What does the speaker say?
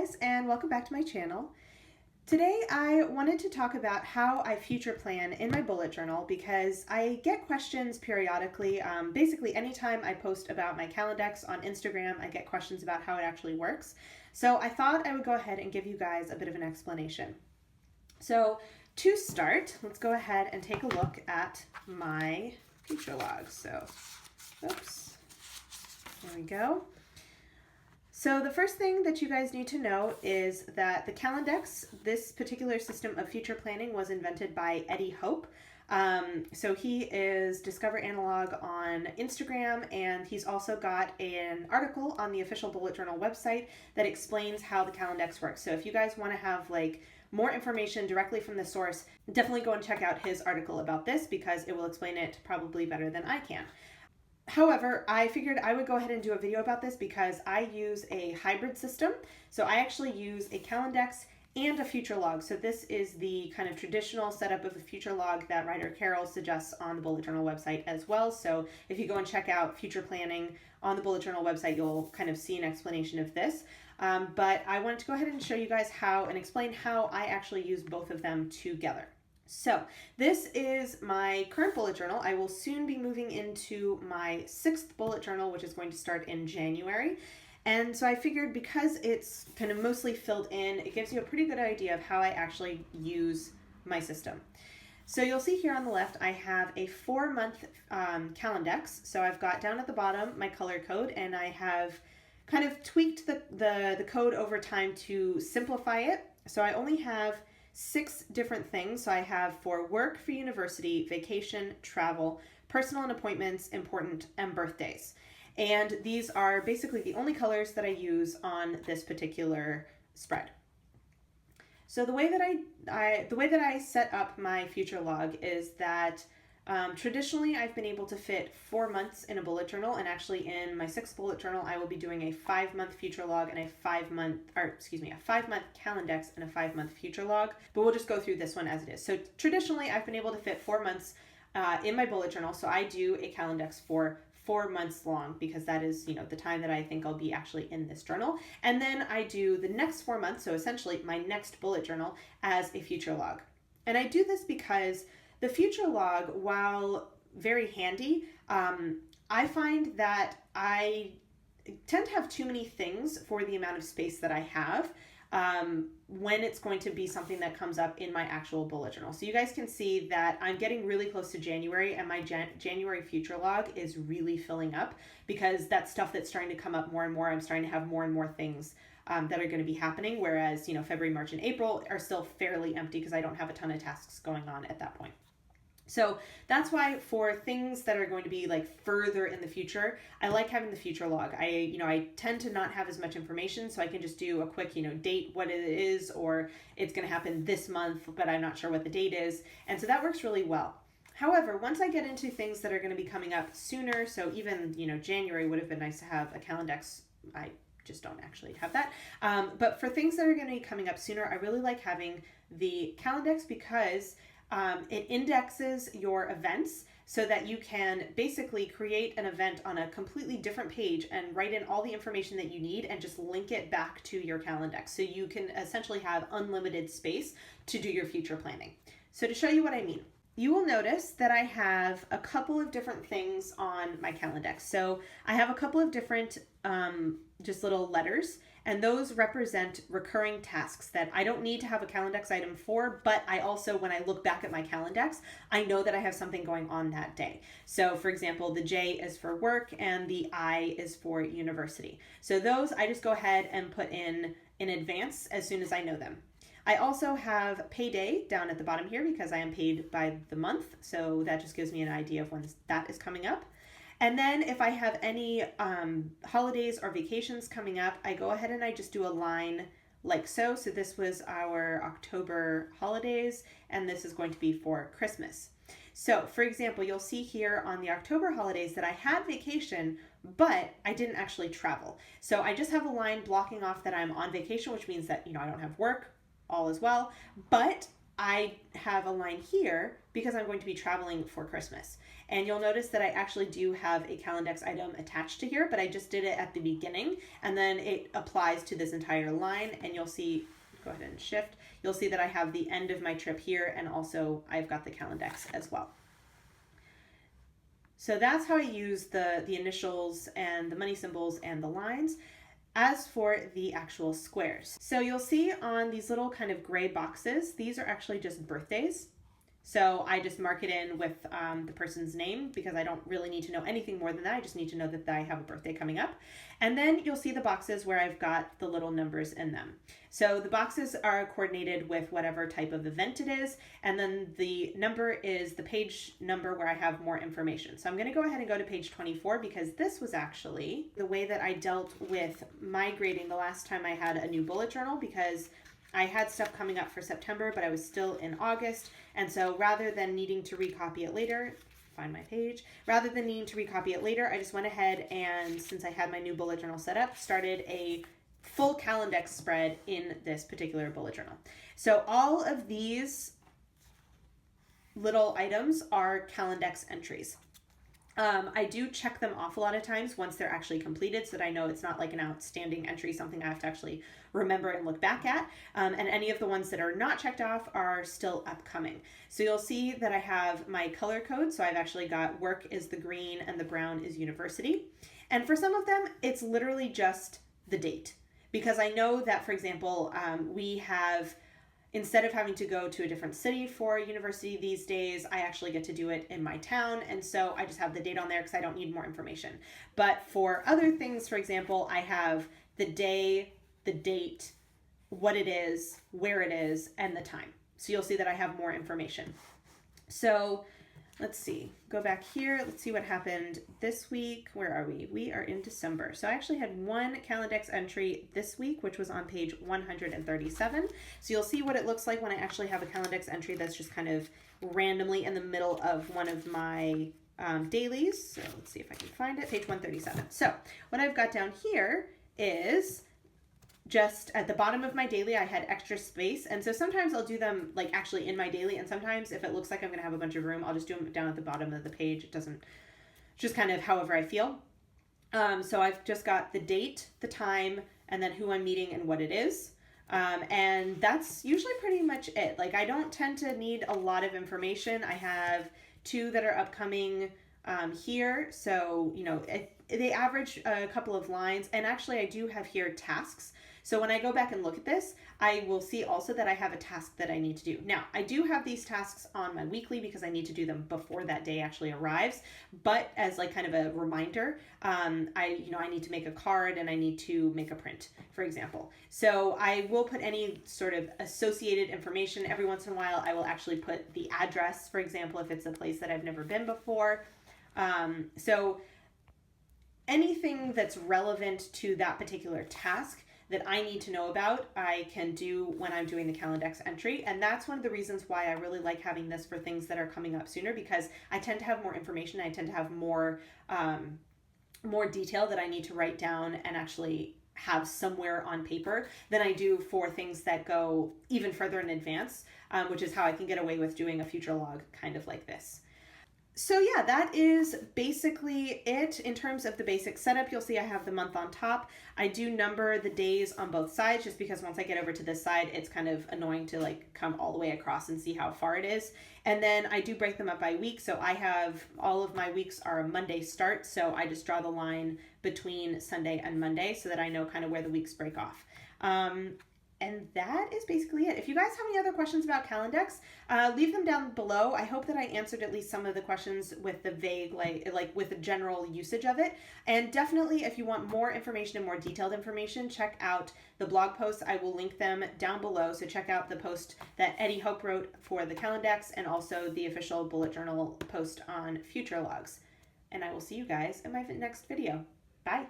guys, and welcome back to my channel. Today I wanted to talk about how I future plan in my bullet journal because I get questions periodically. Basically anytime I post about my Calendex on Instagram, I get questions about how it actually works. So I thought I would go ahead and give you guys a bit of an explanation. So to start, let's go ahead and take a look at my future log. So, oops, there we go. So the first thing that you guys need to know is that the Calendex, this particular system of future planning, was invented by Eddy. So he is Discover Analog on Instagram, and he's also got an article on the official bullet journal website that explains how the Calendex works. So if you guys want to have more information directly from the source, definitely go and check out his article about this because it will explain it probably better than I can. However, I figured I would go ahead and do a video about this because I use a hybrid system. So I actually use a Calendex and a future log. So this is the kind of traditional setup of a future log that Ryder Carroll suggests on the bullet journal website as well. So if you go and check out future planning on the bullet journal website, you'll kind of see an explanation of this. But I wanted to go ahead and show you guys how and explain how I actually use both of them together. So this is my current bullet journal. I will soon be moving into my 6th bullet journal, which is going to start in January. And so I figured because it's kind of mostly filled in, it gives you a pretty good idea of how I actually use my system. So you'll see here on the left, I have a 4-month Calendex. So I've got down at the bottom my color code, and I have kind of tweaked the code over time to simplify it. So I only have 6 different things. So I have for work, for university, vacation, travel, personal and appointments, important, and birthdays. And these are basically the only colors that I use on this particular spread. So the way that I set up my future log is that traditionally I've been able to fit 4 months in a bullet journal, and actually in my 6th bullet journal I will be doing a 5-month future log and a 5-month Calendex and a 5-month future log, but we'll just go through this one as it is. So traditionally I've been able to fit 4 months in my bullet journal, so I do a Calendex for 4 months long because that is, the time that I think I'll be actually in this journal. And then I do the next 4 months, so essentially my next bullet journal, as a future log. And I do this because the future log, while very handy, I find that I tend to have too many things for the amount of space that I have when it's going to be something that comes up in my actual bullet journal. So you guys can see that I'm getting really close to January, and my January future log is really filling up because that's stuff that's starting to come up more and more. I'm starting to have more and more things that are going to be happening, whereas February, March, and April are still fairly empty because I don't have a ton of tasks going on at that point. So that's why for things that are going to be further in the future, I like having the future log. I tend to not have as much information, so I can just do a quick, date what it is, or it's going to happen this month, but I'm not sure what the date is. And so that works really well. However, once I get into things that are going to be coming up sooner, so even, January would have been nice to have a Calendex. I just don't actually have that. But for things that are going to be coming up sooner, I really like having the Calendex because it indexes your events so that you can basically create an event on a completely different page and write in all the information that you need and just link it back to your Calendex. So you can essentially have unlimited space to do your future planning. So to show you what I mean, you will notice that I have a couple of different things on my Calendex. So I have a couple of different just little letters, and those represent recurring tasks that I don't need to have a Calendex item for, but I also, when I look back at my Calendex, I know that I have something going on that day. So for example, the J is for work and the I is for university. So those I just go ahead and put in advance as soon as I know them. I also have payday down at the bottom here because I am paid by the month, so that just gives me an idea of when that is coming up. And then if I have any holidays or vacations coming up, I go ahead and I just do a line like so. So this was our October holidays, and this is going to be for Christmas. So for example, you'll see here on the October holidays that I had vacation, but I didn't actually travel. So I just have a line blocking off that I'm on vacation, which means that, I don't have work, all is well, but I have a line here because I'm going to be traveling for Christmas. And you'll notice that I actually do have a Calendex item attached to here, but I just did it at the beginning, and then it applies to this entire line. And you'll see, go ahead and shift, you'll see that I have the end of my trip here, and also I've got the Calendex as well. So that's how I use the initials and the money symbols and the lines. As for the actual squares, so you'll see on these little kind of gray boxes, these are actually just birthdays. So I just mark it in with the person's name because I don't really need to know anything more than that. I just need to know that I have a birthday coming up. And then you'll see the boxes where I've got the little numbers in them. So the boxes are coordinated with whatever type of event it is. And then the number is the page number where I have more information. So I'm going to go ahead and go to page 24 because this was actually the way that I dealt with migrating the last time I had a new bullet journal, because I had stuff coming up for September, but I was still in August. And so rather than needing to recopy it later, find my page, rather than needing to recopy it later, I just went ahead and, since I had my new bullet journal set up, started a full Calendex spread in this particular bullet journal. So all of these little items are Calendex entries. I do check them off a lot of times once they're actually completed so that I know it's not like an outstanding entry, something I have to actually remember and look back at. And any of the ones that are not checked off are still upcoming. So you'll see that I have my color code. So I've actually got work is the green and the brown is university. And for some of them, it's literally just the date. Because I know that, for example, we have, instead of having to go to a different city for university these days, I actually get to do it in my town. And so I just have the date on there because I don't need more information. But for other things, for example, I have the day, the date, what it is, where it is, and the time. So you'll see that I have more information. So let's see, go back here. Let's see what happened this week. Where are we? We are in December. So I actually had one Calendex entry this week, which was on page 137. So you'll see what it looks like when I actually have a Calendex entry that's just kind of randomly in the middle of one of my dailies. So let's see if I can find it, page 137. So what I've got down here is just at the bottom of my daily, I had extra space. And so sometimes I'll do them like actually in my daily. And sometimes if it looks like I'm going to have a bunch of room, I'll just do them down at the bottom of the page. It doesn't, just kind of however I feel. So I've just got the date, the time, and then who I'm meeting and what it is. And that's usually pretty much it. Like I don't tend to need a lot of information. I have two that are upcoming here. So, you know, they average a couple of lines. And actually I do have here tasks. So when I go back and look at this, I will see also that I have a task that I need to do. Now, I do have these tasks on my weekly because I need to do them before that day actually arrives. But as like kind of a reminder, I need to make a card and I need to make a print, for example. So I will put any sort of associated information. Every once in a while, I will actually put the address, for example, if it's a place that I've never been before. So anything that's relevant to that particular task that I need to know about, I can do when I'm doing the Calendex entry. And that's one of the reasons why I really like having this for things that are coming up sooner, because I tend to have more information. I tend to have more detail that I need to write down and actually have somewhere on paper than I do for things that go even further in advance, which is how I can get away with doing a future log kind of like this. So yeah, that is basically it in terms of the basic setup. You'll see I have the month on top. I do number the days on both sides just because once I get over to this side, it's kind of annoying to like come all the way across and see how far it is. And then I do break them up by week. So I have all of my weeks are a Monday start. So I just draw the line between Sunday and Monday so that I know kind of where the weeks break off. And that is basically it. If you guys have any other questions about Calendex, leave them down below. I hope that I answered at least some of the questions with the vague, like with the general usage of it. And definitely, if you want more information and more detailed information, check out the blog posts. I will link them down below. So check out the post that Eddy Hope wrote for the Calendex and also the official bullet journal post on future logs. And I will see you guys in my next video. Bye.